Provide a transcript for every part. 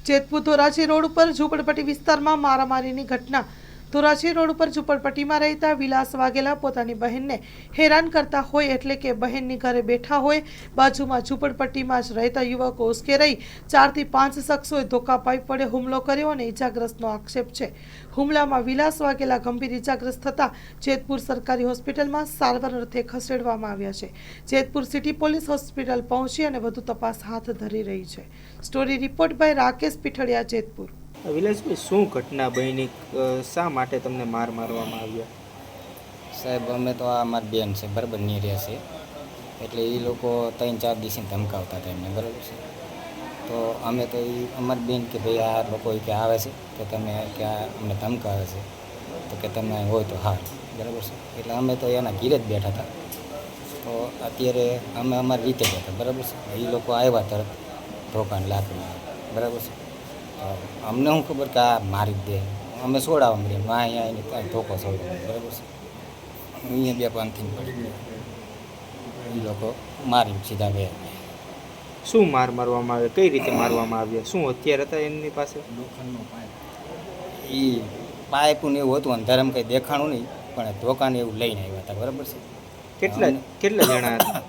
Jetpur Dhoraji road ઉપર ઝૂંપડપટ્ટી વિસ્તારમાં મારામારીની ઘટના। ધોરાજી રોડ ઉપર ઝૂંપડપટ્ટીમાં રહેતા વિલાસ વાઘેલા પોતાની બહેનને હેરાન કરતા હોય એટલે કે બહેનની ઘરે બેઠા હોય, બાજુમાં ઝૂંપડપટ્ટીમાં જ રહેતા યુવકો ઉશ્કેરાઈ 4 થી 5 શખ્સોએ ધોકા પાઇપ વડે હુમલો કર્યો અને ઇજાગ્રસ્તનો આક્ષેપ છે। હુમલામાં વિલાસ વાઘેલા ગંભીર ઇજાગ્રસ્ત થતા જેતપુર સરકારી હોસ્પિટલમાં સારવાર અર્થે ખસેડવામાં આવ્યા છે। જેતપુર સિટી પોલીસ હોસ્પિટલ પહોંચી અને વધુ તપાસ હાથ ધરી રહી છે। Story report by Rakesh Pithadiya, Jetpur. Vilasbhai, શું ઘટના બની? શા માટે તમને મારવામાં આવ્યા? સાહેબ, અમે તો આ મારી બેન છે બરાબર, નીરે છે, એટલે એ લોકો 3-4 દિવસથી ધમકાવતા હતા એમને, બરાબર છે। તો અમે તો એ અમારી બેન કે ભાઈ આ લોકો કે આવે છે તો તમે કે અમને ધમકાવે છે તો કે તમે હોય તો હાર, બરાબર છે। એટલે અમે તો એના ઘીરે જ બેઠા હતા। તો અત્યારે અમે અમારી રીતે બેઠા, બરાબર છે। એ લોકો આવ્યા તરત ધોકાને લાકડી, બરાબર છે। તો અમને શું ખબર કે આ મારી જ દે, અમે છોડાવવા મળીએ, અહીંયા આવીને કાંઈ ધોકો છોડ્યો, બરાબર છે। અહીંયા 2-5 પડી ગયા, એ લોકો મારી સીધા ગયા। શું મારવામાં આવ્યા? કઈ રીતે મારવામાં આવ્યા? શું હથિયાર હતા એમની પાસે? એ પાઇપનું એવું હતું, અંધારામાં કંઈ દેખાણું નહીં, પણ ધોકાને એવું લઈને આવ્યા હતા, બરાબર છે। કેટલા જણા હતા?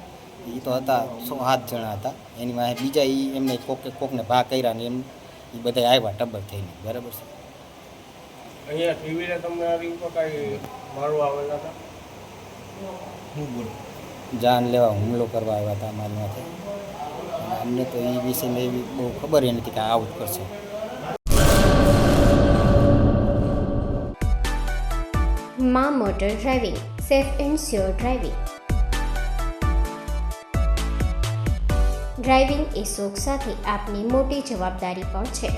એ તો હતા 6-7 જણા હતા। એની વાંહે બીજા એમને કોકને ભાગ કર્યા ને એમ એ બધા આવ્યા ટબ્બર થઈને, બરાબર છે। અહીંયા ટીવીને તમને આવી ઉપર કાંઈ મારવા આવેલા હતા? હું બોલું, જાન લેવા હુમલો કરવા આવ્યા હતા અમારી માથે, અને અમને તો એ વિષયમાં એવી બહુ ખબર નથી કે આવું જ કરશે। માં motor driving, safe and sure driving. Driving એ શોખ સાથે આપની મોટી જવાબદારી પણ છે।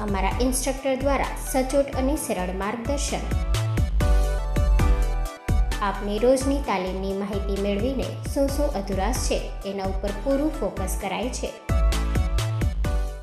અમારા ઇન્સ્ટ્રક્ટર દ્વારા સચોટ અને સરળ માર્ગદર્શન। આપની રોજની તાલીમની માહિતી મેળવીને શું અધુરાશ છે એના ઉપર પૂરું ફોકસ કરાય છે।